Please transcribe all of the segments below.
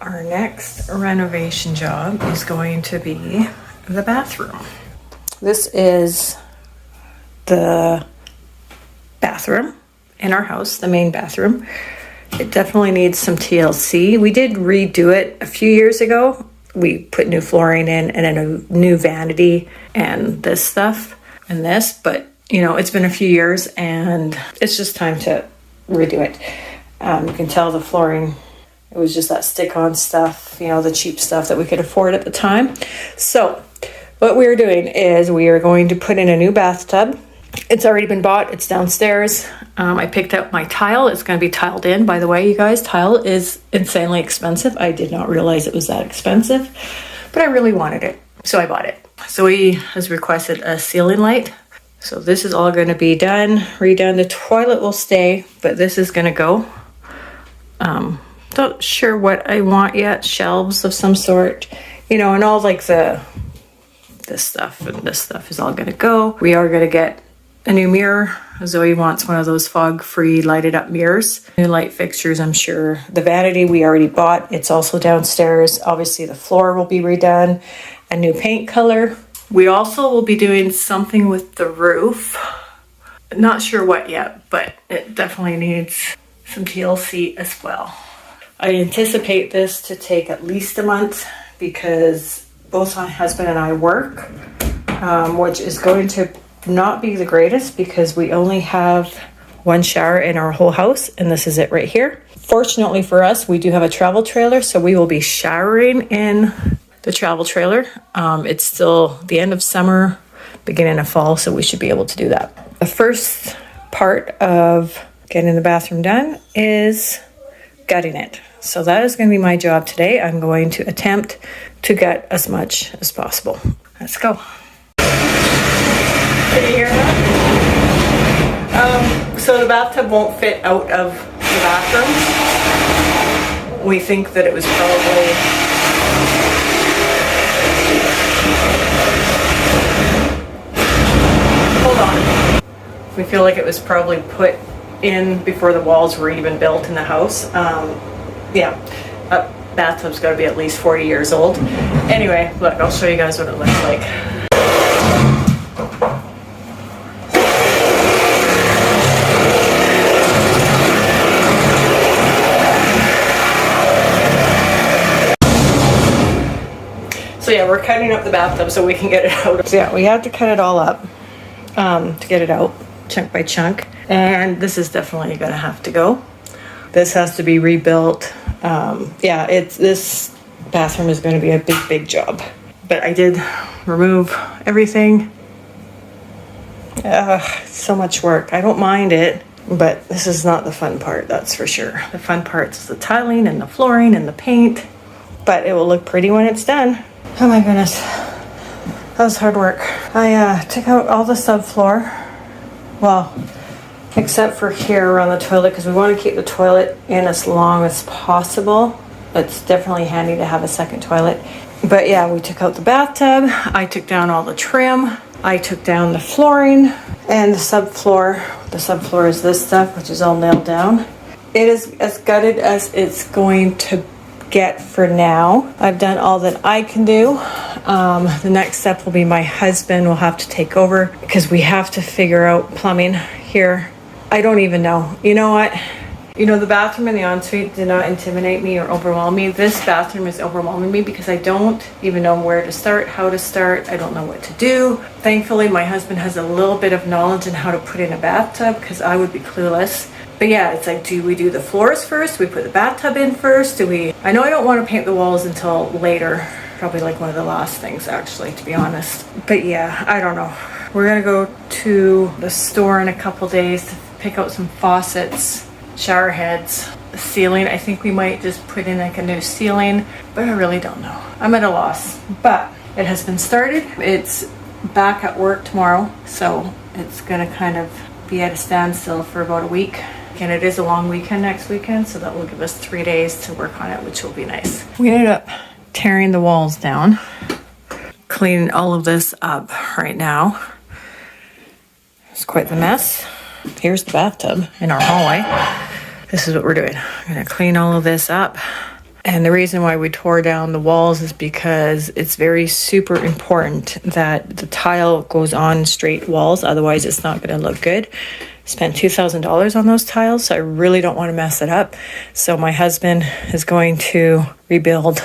Our next renovation job is going to be the bathroom. This is the bathroom in our house, the main bathroom. It definitely needs some TLC. We did redo it a few years ago. We put new flooring in and a new vanity and this stuff and this, but you know, it's been a few years and it's just time to redo it. You can tell the flooring, it was just that stick-on stuff, you know, the cheap stuff that we could afford at the time. So what we're doing is we are going to put in a new bathtub. It's already been bought. It's downstairs. I picked up my tile. It's going to be tiled in. By the way, you guys, tile is insanely expensive. I did not realize it was that expensive, but I really wanted it, so I bought it. Zoe has requested a ceiling light. So this is all going to be done, redone. The toilet will stay, but this is going to go. Not sure what I want yet. Shelves of some sort, you know, and all like this stuff and this stuff is all going to go. We are going to get a new mirror. Zoe wants one of those fog-free lighted up mirrors. New light fixtures, I'm sure. The vanity we already bought. It's also downstairs. Obviously the floor will be redone. A new paint color. We also will be doing something with the roof. Not sure what yet, but it definitely needs some TLC as well. I anticipate this to take at least a month because both my husband and I work, which is going to not be the greatest because we only have one shower in our whole house and this is it right here. Fortunately for us, we do have a travel trailer, so we will be showering in the travel trailer. It's still the end of summer, beginning of fall, so we should be able to do that. The first part of getting the bathroom done is gutting it. So that is going to be my job today. I'm going to attempt to gut as much as possible. Let's go. Can you hear that? So the bathtub won't fit out of the bathroom. We think that it was probably we feel like it was probably put in before the walls were even built in the house. Yeah, a bathtub's got to be at least 40 years old. Anyway, look, I'll show you guys what it looks like. So yeah, we're cutting up the bathtub so we can get it out. So yeah, we have to cut it all up to get it out chunk by chunk. And this is definitely gonna have to go. This has to be rebuilt. Yeah, this bathroom is gonna be a big job. But I did remove everything. So much work. I don't mind it, but this is not the fun part, that's for sure. The fun part is the tiling and the flooring and the paint, but it will look pretty when it's done. Oh my goodness, that was hard work. I took out all the subfloor, well, except for here around the toilet, because we want to keep the toilet in as long as possible. It's definitely handy to have a second toilet. But yeah, we took out the bathtub. I took down all the trim. I took down the flooring and the subfloor. The subfloor is this stuff, which is all nailed down. It is as gutted as it's going to get for now. I've done all that I can do. The next step will be my husband will have to take over because we have to figure out plumbing here. I don't even know. You know what? You know, the bathroom and the ensuite did not intimidate me or overwhelm me. This bathroom is overwhelming me because I don't even know where to start, how to start. I don't know what to do. Thankfully, my husband has a little bit of knowledge on how to put in a bathtub because I would be clueless. But yeah, it's like, do we do the floors first? Do we put the bathtub in first? I know I don't want to paint the walls until later. Probably like one of the last things, actually, to be honest. But yeah, I don't know. We're gonna go to the store in a couple days to pick out some faucets, shower heads, the ceiling. I think we might just put in like a new ceiling, but I really don't know. I'm at a loss, but it has been started. It's back at work tomorrow, so it's gonna kind of be at a standstill for about a week. And it is a long weekend next weekend, so that will give us 3 days to work on it, which will be nice. We ended up tearing the walls down, cleaning all of this up right now. It's quite the mess. Here's the bathtub in our hallway. This is what we're doing. I'm gonna clean all of this up, And the reason why we tore down the walls is because it's very super important that the tile goes on straight walls. Otherwise, it's not going to look good. Spent $2,000 on those tiles, so I really don't want to mess it up. So my husband is going to rebuild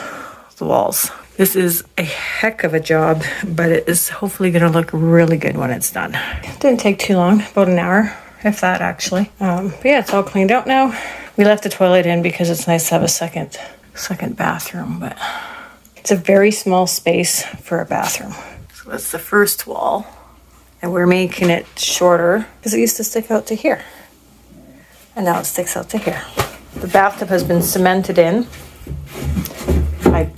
the walls. This is a heck of a job, but it is hopefully going to look really good when it's done. It didn't take too long, about an hour, if that actually. But yeah, it's all cleaned out now. We left the toilet in because it's nice to have a second bathroom, but it's a very small space for a bathroom. So that's the first wall, and we're making it shorter because it used to stick out to here, and now it sticks out to here. The bathtub has been cemented in. I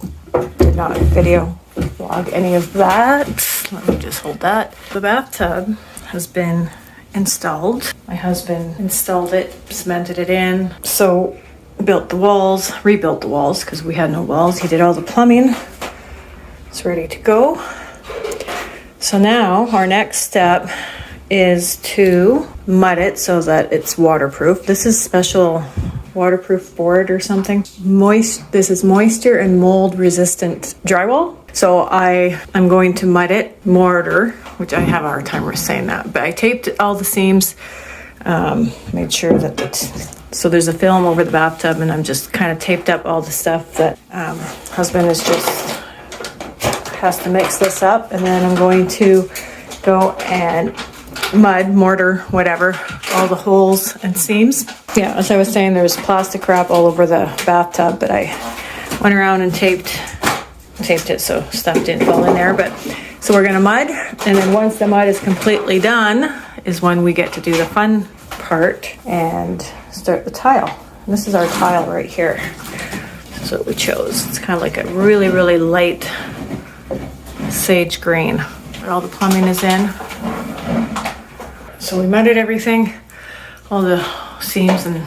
did not video vlog any of that. Let me just hold that. The bathtub has been installed. My husband installed it, cemented it in. So built the walls, rebuilt the walls because we had no walls. He did all the plumbing. It's ready to go. So now our next step is to mud it so that it's waterproof. This is special waterproof board or something. This is moisture and mold resistant drywall. So I am going to mud it, mortar, which I have a hard time saying that, but I taped all the seams, made sure that so there's a film over the bathtub, and I'm just kind of taped up all the stuff that husband has to mix this up, and then I'm going to go and mud, mortar, whatever, all the holes and seams. Yeah, as I was saying, there's plastic wrap all over the bathtub, but I went around and taped it so stuff didn't fall in there. But so we're gonna mud, and then once the mud is completely done is when we get to do the fun part and start the tile. And this is our tile right here. This is what we chose. It's kind of like a really, really light sage green. But all the plumbing is in. So we mudded everything, all the seams and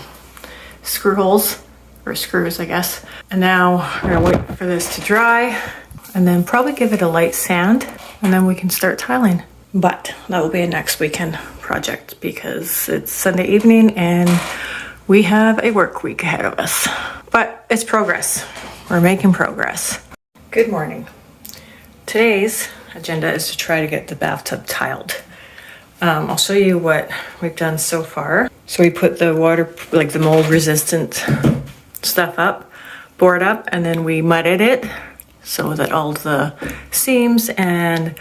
screw holes, or screws, I guess. And now we're gonna wait for this to dry and then probably give it a light sand, and then we can start tiling. But that will be a next weekend project because it's Sunday evening and we have a work week ahead of us. But it's progress. We're making progress. Good morning. Today's agenda is to try to get the bathtub tiled. I'll show you what we've done so far. So we put the water, like the mold resistant stuff up, board up, and then we mudded it so that all the seams and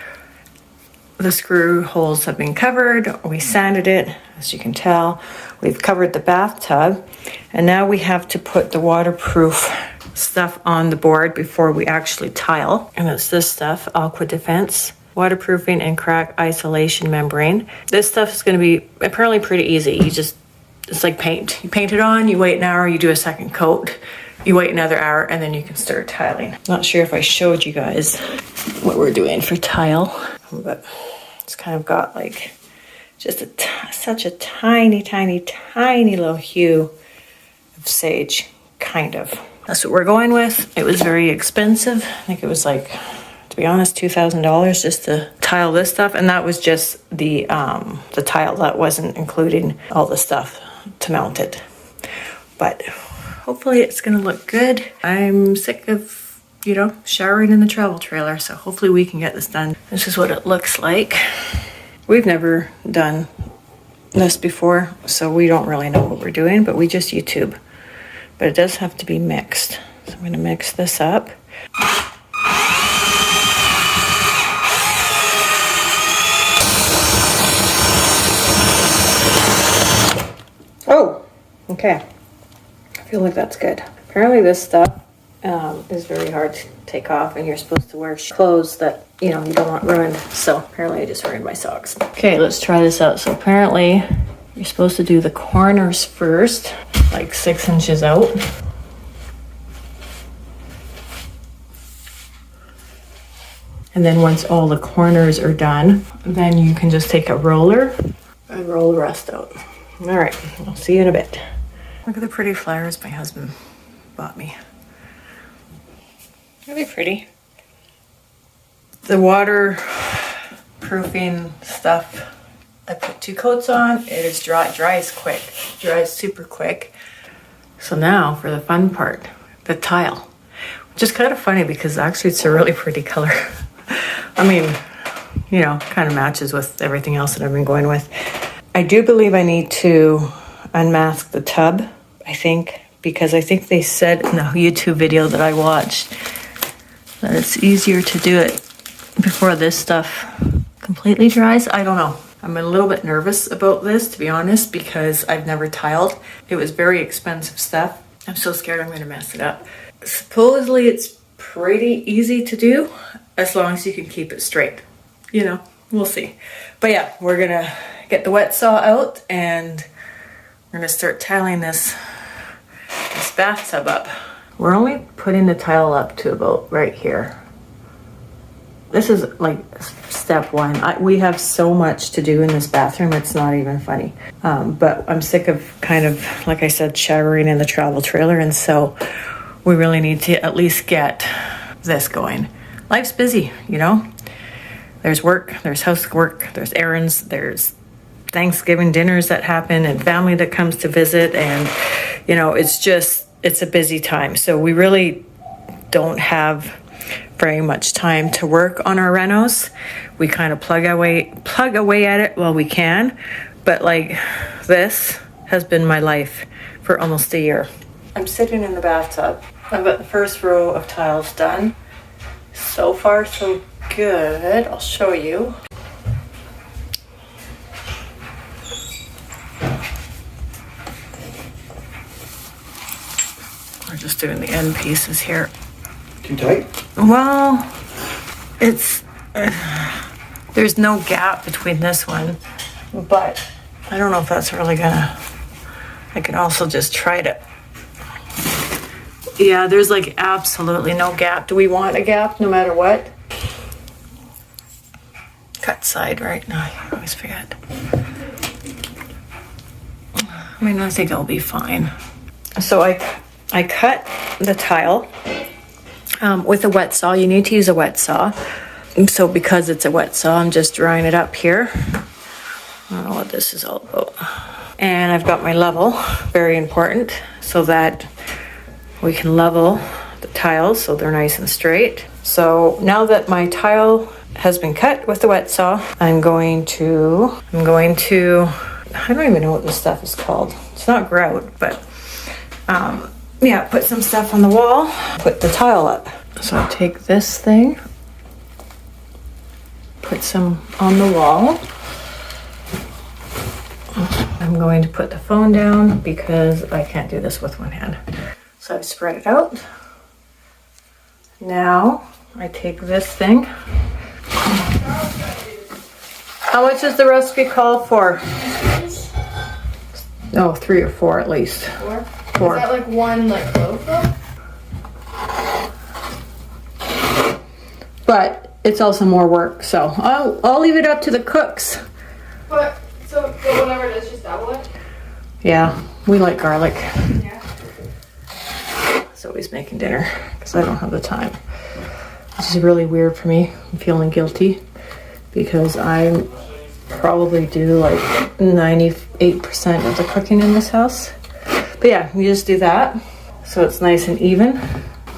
the screw holes have been covered. We sanded it, as you can tell. We've covered the bathtub, and now we have to put the waterproof stuff on the board before we actually tile. And it's this stuff, Aqua Defense waterproofing and crack isolation membrane. This stuff is going to be apparently pretty easy. It's like paint. You paint it on, you wait an hour, you do a second coat, you wait another hour, and then you can start tiling. Not sure if I showed you guys what we're doing for tile, but it's kind of got like just such a tiny, tiny, tiny little hue of sage, kind of. That's what we're going with. It was very expensive. I think it was like, to be honest, $2,000 just to tile this stuff, and that was just the tile. That wasn't including all the stuff to mount it. But hopefully it's gonna look good. I'm sick of, showering in the travel trailer, so hopefully we can get this done. This is what it looks like. We've never done this before, so we don't really know what we're doing, but we just YouTube. But it does have to be mixed. So I'm gonna mix this up. Oh, okay. I feel like that's good. Apparently this stuff is very hard to take off, and you're supposed to wear clothes that, you don't want ruined. So apparently I just ruined my socks. Okay, let's try this out. So apparently you're supposed to do the corners first, like 6 inches out. And then once all the corners are done, then you can just take a roller and roll the rest out. All right, I'll see you in a bit. Look at the pretty flowers my husband bought me. Really pretty. The waterproofing stuff, I put 2 coats on. It is dry. It dries quick. It dries super quick. So now for the fun part. the tile, which is kind of funny because actually it's a really pretty color. I mean, you know, kind of matches with everything else that I've been going with. I do believe I need to unmask the tub, I think, because I think they said in the YouTube video that I watched that it's easier to do it before this stuff completely dries. I don't know. I'm a little bit nervous about this, to be honest, because I've never tiled. It was very expensive stuff. I'm so scared I'm going to mess it up. Supposedly it's pretty easy to do as long as you can keep it straight. You know, we'll see. But yeah, we're going to get the wet saw out and we're going to start tiling this bathtub up. We're only putting the tile up to about right here. This is like step one. We have so much to do in this bathroom, it's not even funny. But I'm sick of kind of, like I said, showering in the travel trailer, and so we really need to at least get this going. Life's busy, you know? There's work, there's housework, there's errands, there's Thanksgiving dinners that happen and family that comes to visit, and you know, it's a busy time. So we really don't have very much time to work on our renos. We kind of plug away at it while we can, but like this has been my life for almost a year. I'm sitting in the bathtub. I've got the first row of tiles done. So far so good. I'll show you. We're just doing the end pieces here. Too tight? Well, it's there's no gap between this one, but I don't know if that's really gonna. I can also just try to. Yeah, there's like absolutely no gap. Do we want a gap no matter what? Cut side, right? No, I always forget. I mean, I think I'll be fine. So I cut the tile with a wet saw. You need to use a wet saw. So because it's a wet saw, I'm just drying it up here. I don't know what this is all about. And I've got my level, very important, so that we can level the tiles so they're nice and straight. So now that my tile has been cut with the wet saw, I'm going to, I don't even know what this stuff is called. It's not grout, but yeah, put some stuff on the wall, put the tile up. So I'll take this thing, put some on the wall. I'm going to put the phone down because I can't do this with one hand. So I've spread it out. Now I take this thing. How much does the recipe call for? Oh, 3 or 4 at least. 4? 4. Is that like one like loaf though? But it's also more work, so I'll leave it up to the cooks. But whatever it is, just double it. Yeah, we like garlic. Yeah. So he's making dinner because I don't have the time. This is really weird for me. I'm feeling guilty because I probably do like 98% of the cooking in this house. But yeah, you just do that so it's nice and even.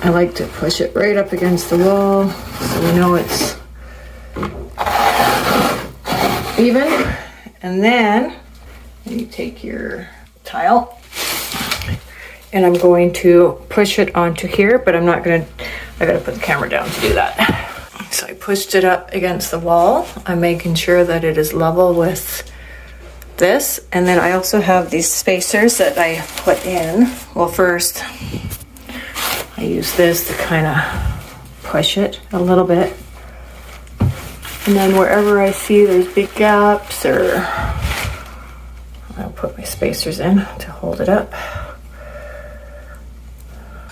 I like to push it right up against the wall so we know it's even. And then you take your tile and I'm going to push it onto here, but I gotta put the camera down to do that. So I pushed it up against the wall. I'm making sure that it is level with this. And then I also have these spacers that I put in. Well, first I use this to kind of push it a little bit. And then wherever I see there's big gaps, or I'll put my spacers in to hold it up.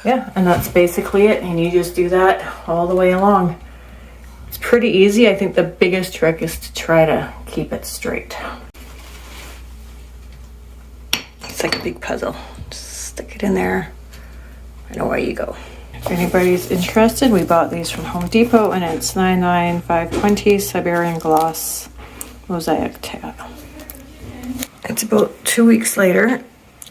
Yeah, and that's basically it. And you just do that all the way along. It's pretty easy. I think the biggest trick is to try to keep it straight. It's like a big puzzle. Just stick it in there and away you go. If anybody's interested, we bought these from Home Depot and it's $9.95 Siberian gloss mosaic tile. It's about 2 weeks later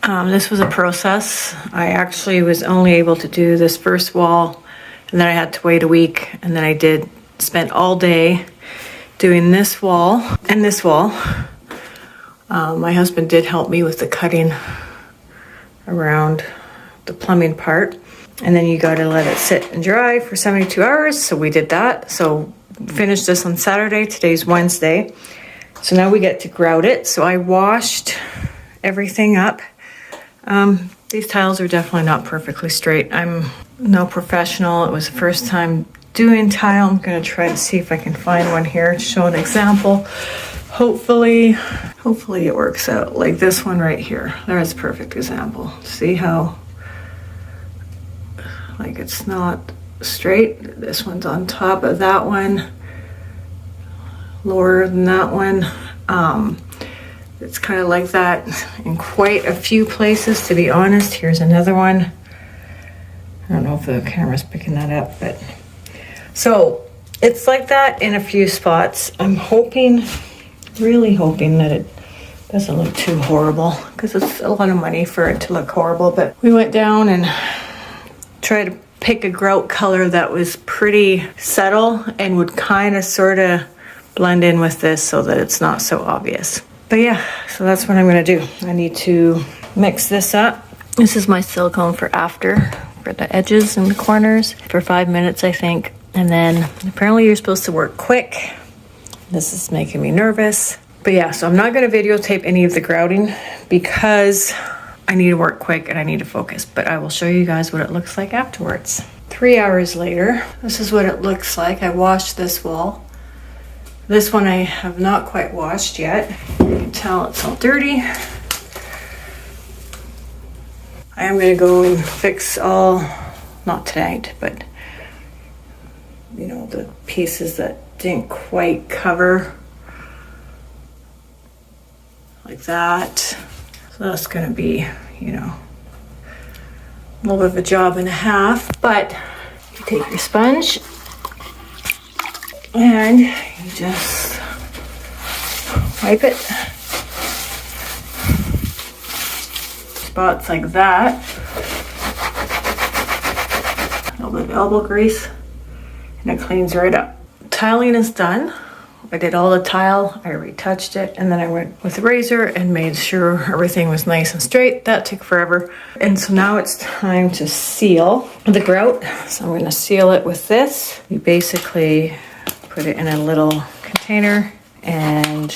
This was a process. I actually was only able to do this first wall, and then I had to wait a week, and then I spent all day doing this wall and this wall. My husband did help me with the cutting around the plumbing part, and then you got to let it sit and dry for 72 hours. So we did that. So finished this on Saturday. Today's Wednesday. So now we get to grout it. So I washed everything up. These tiles are definitely not perfectly straight. I'm no professional. It was the first time doing tile. I'm going to try to see if I can find one here to show an example. Hopefully it works out. Like this one right here. There's a perfect example. See how, like, it's not straight. This one's on top of that one, lower than that one. It's kind of like that in quite a few places, to be honest. Here's another one. I don't know if the camera's picking that up, but so it's like that in a few spots. I'm hoping, really hoping that it doesn't look too horrible, because it's a lot of money for it to look horrible. But we went down and tried to pick a grout color that was pretty subtle and would kind of sort of blend in with this so that it's not so obvious. But yeah, so that's what I'm gonna do. I need to mix this up. This is my silicone for after, for the edges and the corners, for 5 minutes, I think. And then apparently you're supposed to work quick. This is making me nervous. But yeah, so I'm not gonna videotape any of the grouting because I need to work quick and I need to focus, but I will show you guys what it looks like afterwards. 3 hours later, this is what it looks like. I washed this wall. This one I have not quite washed yet. You can tell it's all dirty. I am gonna go and fix all, not tonight, but you know, the pieces that didn't quite cover, like that. So that's gonna be, you know, a little bit of a job and a half, but you take your sponge and you just wipe it. Spots like that. A little bit of elbow grease and it cleans right up. Tiling is done. I did all the tile, I retouched it, and then I went with the razor and made sure everything was nice and straight. That took forever. And so now it's time to seal the grout. So I'm gonna seal it with this. You basically put it in a little container, and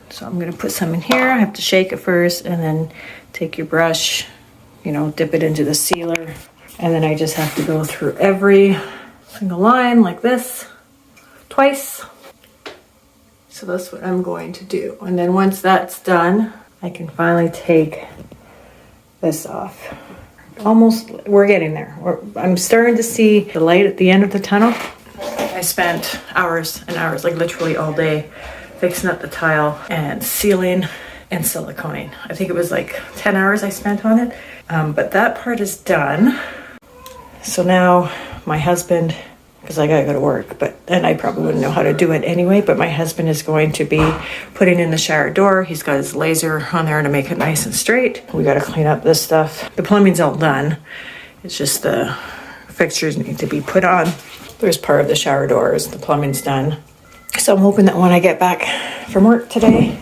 so I'm gonna put some in here. I have to shake it first and then take your brush, you know, dip it into the sealer. And then I just have to go through every single line like this twice. So that's what I'm going to do. And then once that's done, I can finally take this off. Almost, we're getting there. I'm starting to see the light at the end of the tunnel. I spent hours and hours, like literally all day, fixing up the tile and sealing and siliconing. I think it was like 10 hours I spent on it. But that part is done. So now my husband, because I gotta go to work, and I probably wouldn't know how to do it anyway, but my husband is going to be putting in the shower door. He's got his laser on there to make it nice and straight. We gotta clean up this stuff. The plumbing's all done. It's just the fixtures need to be put on. There's part of the shower doors, the plumbing's done. So I'm hoping that when I get back from work today,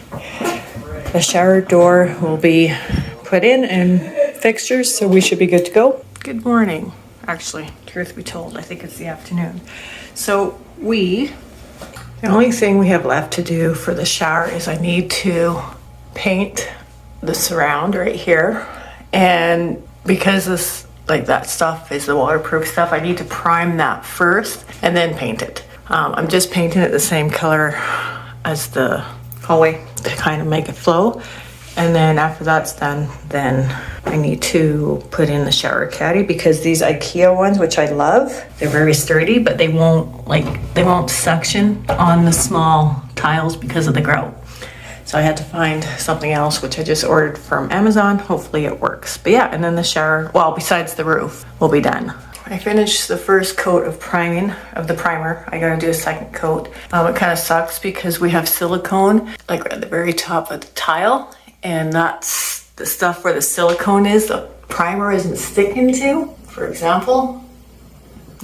the shower door will be put in and fixtures, so we should be good to go. Good morning. Actually, truth be told, I think it's the afternoon. So the only thing we have left to do for the shower is I need to paint the surround right here. And because this, like that stuff is the waterproof stuff, I need to prime that first and then paint it. I'm just painting it the same color as the hallway to kind of make it flow. And then after that's done, then I need to put in the shower caddy, because these IKEA ones, which I love, they're very sturdy, but they won't suction on the small tiles because of the grout. So I had to find something else, which I just ordered from Amazon. Hopefully it works. But yeah, and then the shower, well, besides the roof, will be done. I finished the first coat of priming, of the primer. I gotta do a second coat. It kind of sucks because we have silicone, like at the very top of the tile, and that's the stuff where the silicone is, the primer isn't sticking to, for example.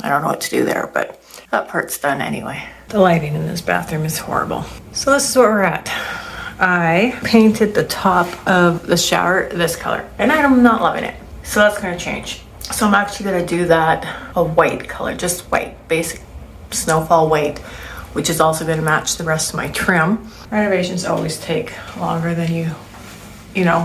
I don't know what to do there, but that part's done anyway. The lighting in this bathroom is horrible. So this is where we're at. I painted the top of the shower this color, and I'm not loving it. So that's gonna change. So I'm actually gonna do that a white color, just white, basic snowfall white, which is also gonna match the rest of my trim. Renovations always take longer than you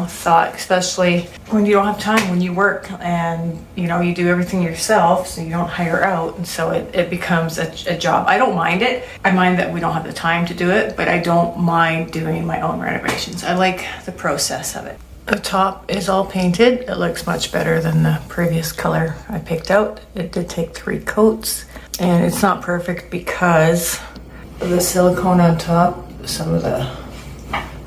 thought, especially when you don't have time, when you work and you do everything yourself, so you don't hire out, and so it becomes a job. I don't mind it. I mind that we don't have the time to do it, but I don't mind doing my own renovations. I like the process of it. The top is all painted. It looks much better than the previous color I picked out. It did take 3 coats, and it's not perfect because of the silicone on top. Some of the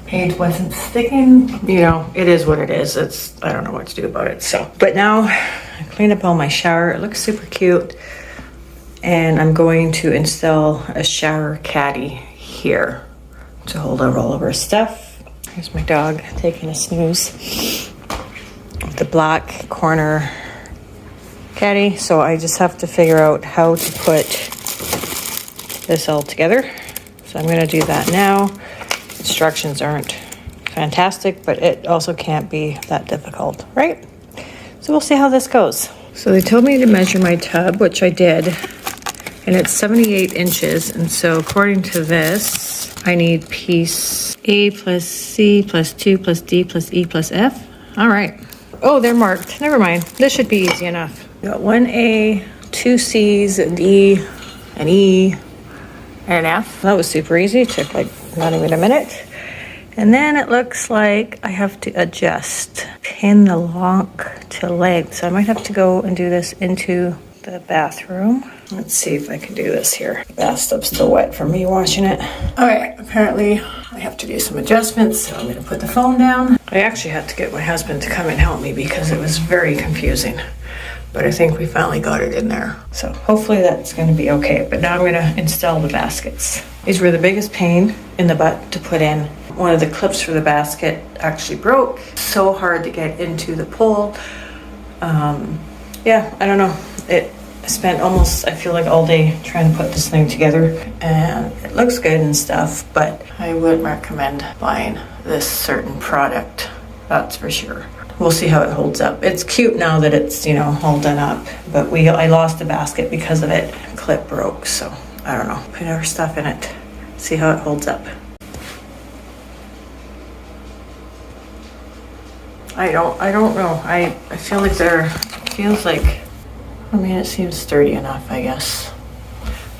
paint wasn't sticking. It is what it is. I don't know what to do about it. So, but now I cleaned up all my shower. It looks super cute. And I'm going to install a shower caddy here to hold out all of our stuff. Here's my dog taking a snooze with the black corner caddy. So I just have to figure out how to put this all together. So I'm gonna do that now. Instructions aren't fantastic, but it also can't be that difficult, right? So we'll see how this goes. So they told me to measure my tub, which I did, and it's 78 inches. And so according to this, I need piece A plus C plus 2 plus D plus E plus F. All right. Oh, they're marked. Never mind. This should be easy enough. Got 1A, 2 C's, a D, an E, and an F. That was super easy. It took like not even a minute. And then it looks like I have to pin the lock to leg. So I might have to go and do this into the bathroom. Let's see if I can do this here. The bathtub's still wet from me washing it. Okay, apparently I have to do some adjustments, so I'm gonna put the phone down. I actually had to get my husband to come and help me because it was very confusing. But I think we finally got it in there. So hopefully that's gonna be okay. But now I'm gonna install the baskets. These were the biggest pain in the butt to put in. One of the clips for the basket actually broke. So hard to get into the pole. Yeah, I don't know. I spent almost, I feel like all day trying to put this thing together, and it looks good and stuff, but I wouldn't recommend buying this certain product. That's for sure. We'll see how it holds up. It's cute now that it's, all done up, but I lost the basket because of it. Clip broke, so I don't know. Put our stuff in it, see how it holds up. I don't know. I feel like it seems sturdy enough, I guess.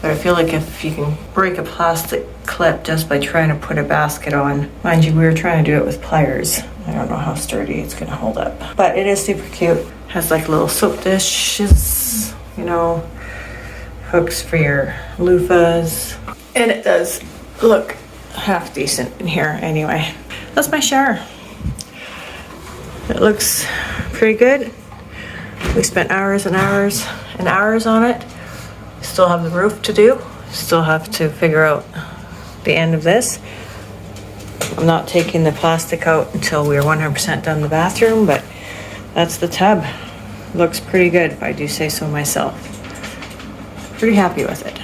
But I feel like if you can break a plastic clip just by trying to put a basket on, mind you, we were trying to do it with pliers. I don't know how sturdy it's gonna hold up. But it is super cute. Has like little soap dishes, hooks for your loofahs. And it does look half decent in here anyway. That's my shower. It looks pretty good. We spent hours and hours and hours on it. Still have the roof to do. Still have to figure out the end of this. I'm not taking the plastic out until we're 100% done the bathroom, but that's the tub. Looks pretty good if I do say so myself. Pretty happy with it.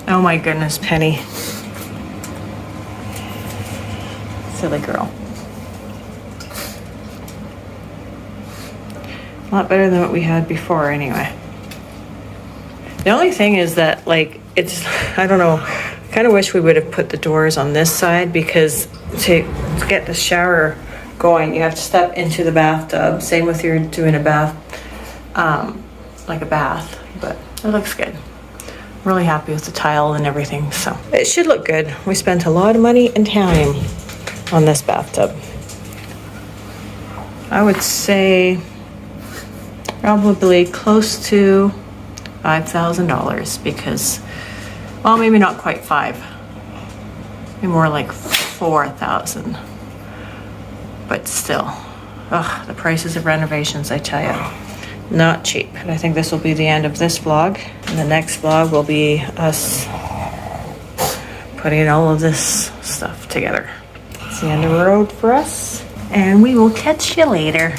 Oh my goodness, Penny. Silly girl. A lot better than what we had before anyway. The only thing is that I don't know, I kind of wish we would have put the doors on this side, because to get the shower going, you have to step into the bathtub. Same with you're doing a bath, like a bath, but it looks good. I'm really happy with the tile and everything, so it should look good. We spent a lot of money and time on this bathtub. I would say probably close to $5,000, because, well, maybe not quite 5, maybe more like 4,000, but still, the prices of renovations, I tell you, not cheap. And I think this will be the end of this vlog, and the next vlog will be us putting all of this stuff together. It's the end of the road for us, and we will catch you later.